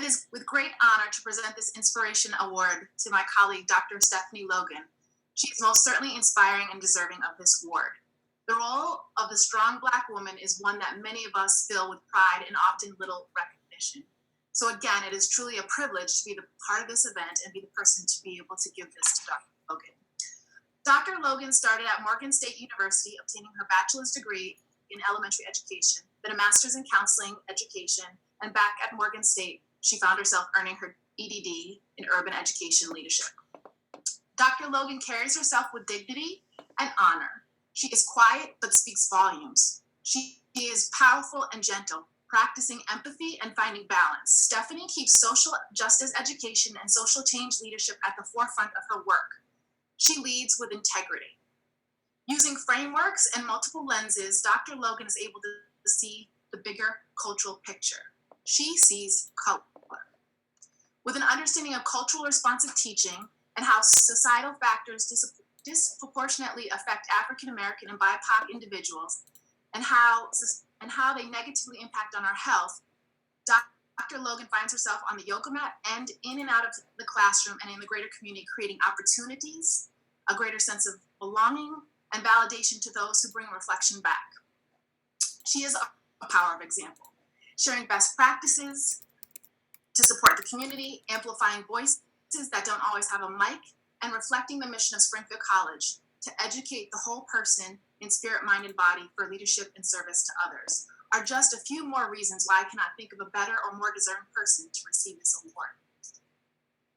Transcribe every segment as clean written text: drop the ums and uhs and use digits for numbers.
is with great honor to present this Inspiration Award to my colleague, Dr. Stephanie Logan. She is most certainly inspiring and deserving of this award. The role of the strong Black woman is one that many of us fill with pride and often little recognition. So again, it is truly a privilege to be the part of this event and be the person to be able to give this to Dr. Logan. Dr. Logan started at Morgan State University, obtaining her bachelor's degree in elementary education, then a master's in counseling education, and back at Morgan State, she found herself earning her EDD in urban education leadership. Dr. Logan carries herself with dignity and honor. She is quiet but speaks volumes. She is powerful and gentle, practicing empathy and finding balance. Stephanie keeps social justice education and social change leadership at the forefront of her work. She leads with integrity. Using frameworks and multiple lenses, Dr. Logan is able to see the bigger cultural picture. She sees color. With an understanding of cultural responsive teaching and how societal factors disproportionately affect African American and BIPOC individuals, and how they negatively impact on our health, Dr. Logan finds herself on the yoga mat and in and out of the classroom and in the greater community, creating opportunities, a greater sense of belonging, and validation to those who bring reflection back. She is a power of example, sharing best practices to support the community, amplifying voices that don't always have a mic, and reflecting the mission of Springfield College to educate the whole person in spirit, mind, and body for leadership and service to others, are just a few more reasons why I cannot think of a better or more deserving person to receive this award.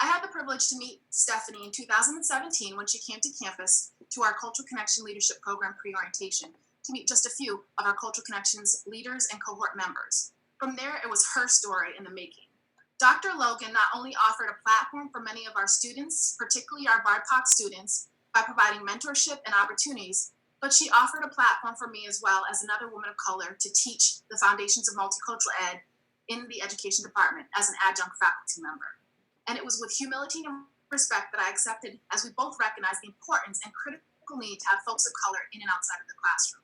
I had the privilege to meet Stephanie in 2017 when she came to campus to our Cultural Connection Leadership Program pre-orientation to meet just a few of our Cultural Connections leaders and cohort members. From there, it was her story in the making. Dr. Logan not only offered a platform for many of our students, particularly our BIPOC students, by providing mentorship and opportunities, but she offered a platform for me as well as another woman of color to teach the foundations of multicultural ed in the education department as an adjunct faculty member. And it was with humility and respect that I accepted, as we both recognize the importance and critical need to have folks of color in and outside of the classroom.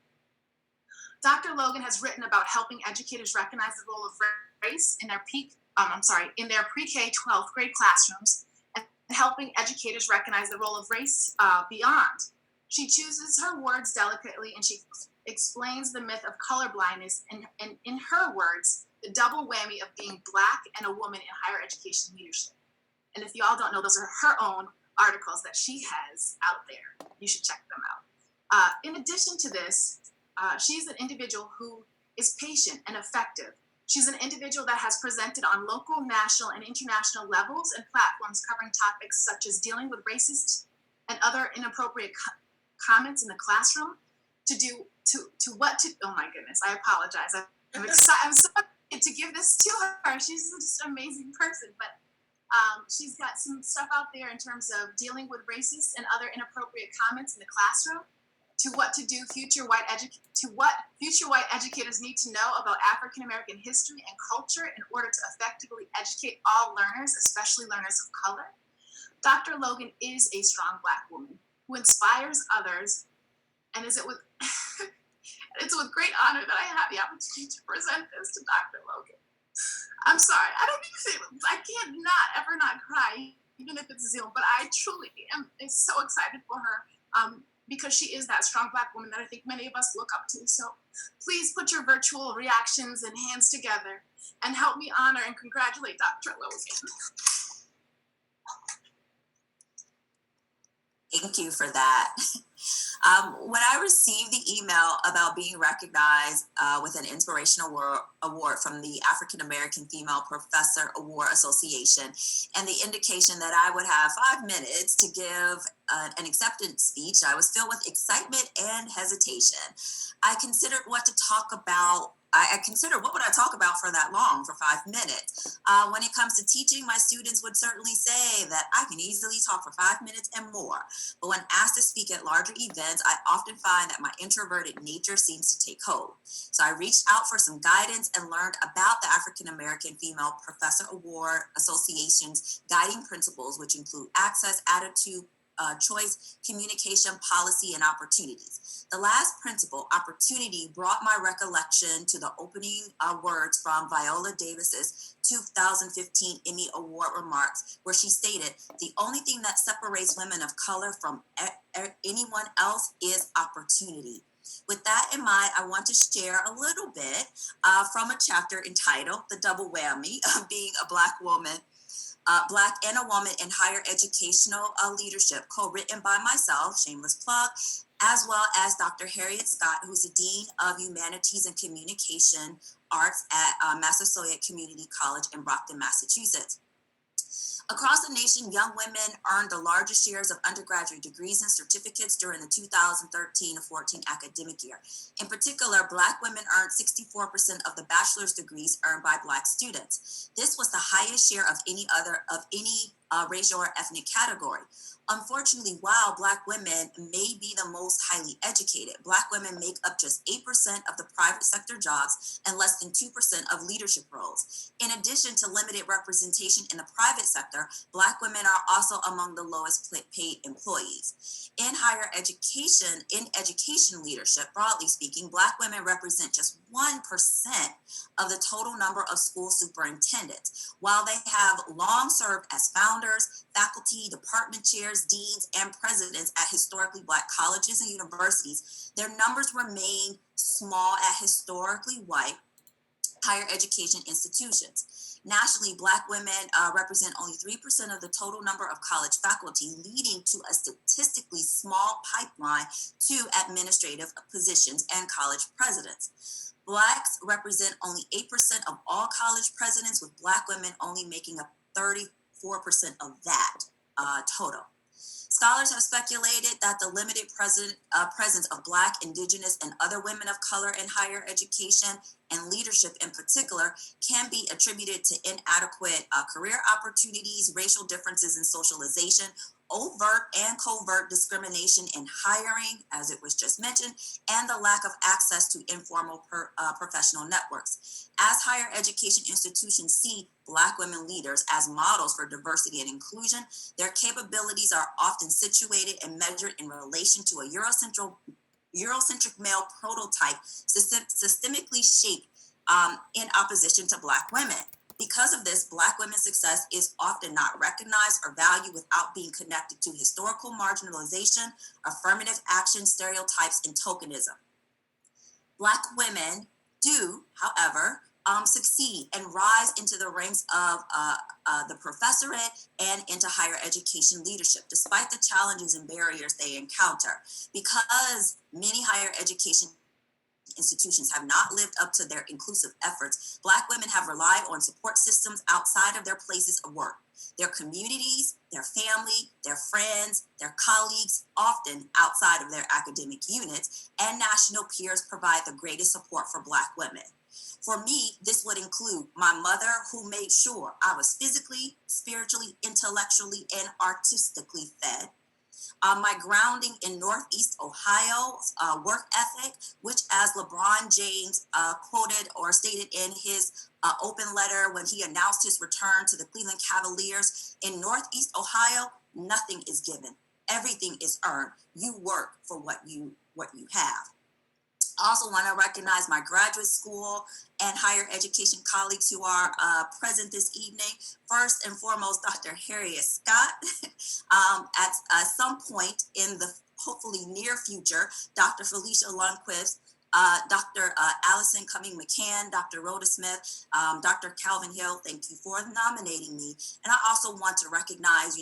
Dr. Logan has written about helping educators recognize the role of race in their pre-K 12th grade classrooms and helping educators recognize the role of race beyond. She chooses her words delicately and she explains the myth of colorblindness and in her words, the double whammy of being Black and a woman in higher education leadership. And if you all don't know, those are her own articles that she has out there. You should check them out. In addition to this, she's an individual who is patient and effective. She's an individual that has presented on local, national, and international levels and platforms covering topics such as dealing with racist and other inappropriate comments in the classroom. Oh my goodness, I apologize. I'm excited. I'm so excited to give this to her. She's just an amazing person, but she's got some stuff out there in terms of dealing with racist and other inappropriate comments in the classroom, to what future white educators need to know about African American history and culture in order to effectively educate all learners, especially learners of color. Dr. Logan is a strong Black woman who inspires others, and it's with great honor that I have the opportunity to present this to Dr. Logan. I'm sorry, I can't not cry, even if it's Zoom, but I truly am so excited for her because she is that strong Black woman that I think many of us look up to. So please put your virtual reactions and hands together and help me honor and congratulate Dr. Logan. Thank you for that. When I received the email about being recognized with an inspirational award from the African American Female Professor Award Association and the indication that I would have 5 minutes to give an acceptance speech, I was filled with excitement and hesitation. I considered what to talk about. I considered what would I talk about for that long, for 5 minutes. When it comes to teaching, my students would certainly say that I can easily talk for 5 minutes and more. But when asked to speak at larger events, I often find that my introverted nature seems to take hold. So I reached out for some guidance and learned about the African American Female Professor Award Association's guiding principles, which include access, attitude, choice, communication, policy, and opportunities. The last principle, opportunity, brought my recollection to the opening words from Viola Davis's 2015 Emmy Award remarks, where she stated, "The only thing that separates women of color from anyone else is opportunity." With that in mind, I want to share a little bit from a chapter entitled "The Double Whammy of Being a Black Woman, Black and a Woman in Higher Educational Leadership," co-written by myself, shameless plug, as well as Dr. Harriet Scott, who's the Dean of Humanities and Communication Arts at Massasoit Community College in Brockton, Massachusetts. Across the nation, young women earned the largest shares of undergraduate degrees and certificates during the 2013-14 academic year. In particular, Black women earned 64% of the bachelor's degrees earned by Black students. This was the highest share of any racial or ethnic category. Unfortunately, while Black women may be the most highly educated, Black women make up just 8% of the private sector jobs and less than 2% of leadership roles. In addition to limited representation in the private sector, Black women are also among the lowest paid employees. In higher education, in education leadership, broadly speaking, Black women represent just 1% of the total number of school superintendents. While they have long served as founders, faculty, department chairs, deans, and presidents at historically Black colleges and universities, their numbers remain small at historically white higher education institutions. Nationally, Black women represent only 3% of the total number of college faculty, leading to a statistically small pipeline to administrative positions and college presidents. Blacks represent only 8% of all college presidents, with Black women only making up 34% of that total. Scholars have speculated that the limited presence of Black, Indigenous, and other women of color in higher education and leadership in particular can be attributed to inadequate career opportunities, racial differences in socialization, overt and covert discrimination in hiring, as it was just mentioned, and the lack of access to informal professional networks. As higher education institutions see Black women leaders as models for diversity and inclusion, their capabilities are often situated and measured in relation to a Eurocentric male prototype systemically shaped in opposition to Black women. Because of this, Black women's success is often not recognized or valued without being connected to historical marginalization, affirmative action, stereotypes, and tokenism. Black women do, however, succeed and rise into the ranks of the professorate and into higher education leadership, despite the challenges and barriers they encounter. Because many higher education institutions have not lived up to their inclusive efforts, Black women have relied on support systems outside of their places of work. Their communities, their family, their friends, their colleagues, often outside of their academic units, and national peers provide the greatest support for Black women. For me, this would include my mother, who made sure I was physically, spiritually, intellectually, and artistically fed. My grounding in Northeast Ohio's work ethic, which, as LeBron James quoted or stated in his open letter when he announced his return to the Cleveland Cavaliers, in Northeast Ohio, nothing is given. Everything is earned. You work for what you have. I also want to recognize my graduate school and higher education colleagues who are present this evening. First and foremost, Dr. Harriet Scott. At some point in the hopefully near future, Dr. Felicia Lundquist, Dr. Allison Cumming McCann, Dr. Rhoda Smith, Dr. Calvin Hill, thank you for nominating me. And I also want to recognize,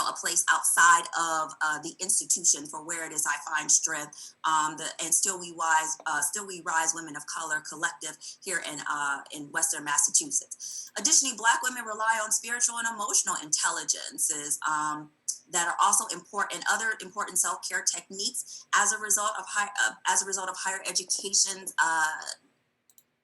a place outside of the institution for where it is I find strength. And Still We Rise Women of Color Collective here in Western Massachusetts. Additionally, Black women rely on spiritual and emotional intelligences that are also important, other important self-care techniques as a result of higher education's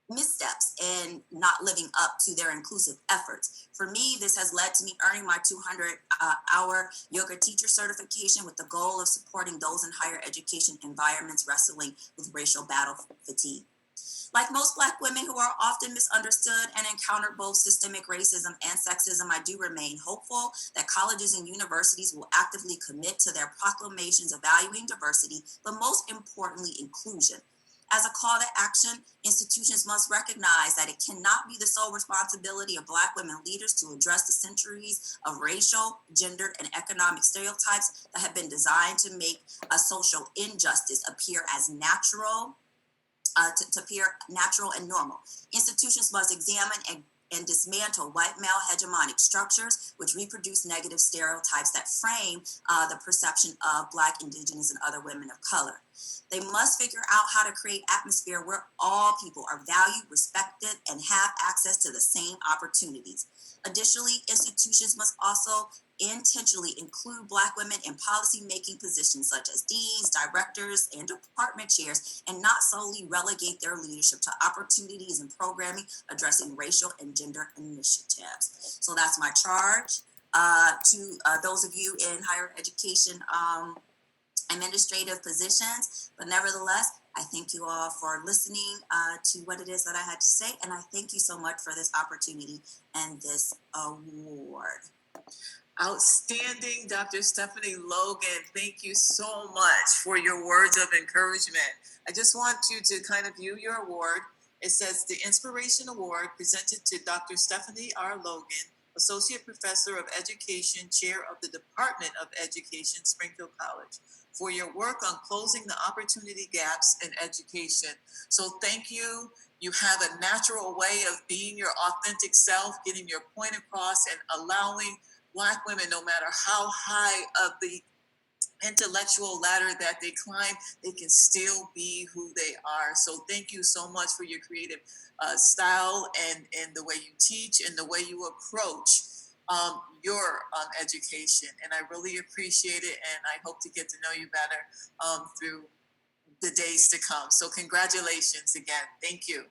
missteps and not living up to their inclusive efforts. For me, this has led to me earning my 200-hour yoga teacher certification with the goal of supporting those in higher education environments wrestling with racial battle fatigue. Like most Black women who are often misunderstood and encounter both systemic racism and sexism, I do remain hopeful that colleges and universities will actively commit to their proclamations of valuing diversity, but most importantly, inclusion. As a call to action, institutions must recognize that it cannot be the sole responsibility of Black women leaders to address the centuries of racial, gendered, and economic stereotypes that have been designed to make a social injustice appear as natural, to appear natural and normal. Institutions must examine and dismantle white male hegemonic structures which reproduce negative stereotypes that frame the perception of Black, Indigenous, and other women of color. They must figure out how to create atmosphere where all people are valued, respected, and have access to the same opportunities. Additionally, institutions must also intentionally include Black women in policy-making positions such as deans, directors, and department chairs, and not solely relegate their leadership to opportunities and programming addressing racial and gender initiatives. So that's my charge to those of you in higher education administrative positions. But nevertheless, I thank you all for listening to what it is that I had to say, and I thank you so much for this opportunity and this award. Outstanding, Dr. Stephanie Logan. Thank you so much for your words of encouragement. I just want you to kind of view your award. It says the Inspiration Award presented to Dr. Stephanie R. Logan, Associate Professor of Education, Chair of the Department of Education, Springfield College, for your work on closing the opportunity gaps in education. So thank you. You have a natural way of being your authentic self, getting your point across, and allowing Black women, no matter how high of the intellectual ladder that they climb, they can still be who they are. So thank you so much for your creative style and the way you teach and the way you approach your education. And I really appreciate it, and I hope to get to know you better through the days to come. So congratulations again. Thank you.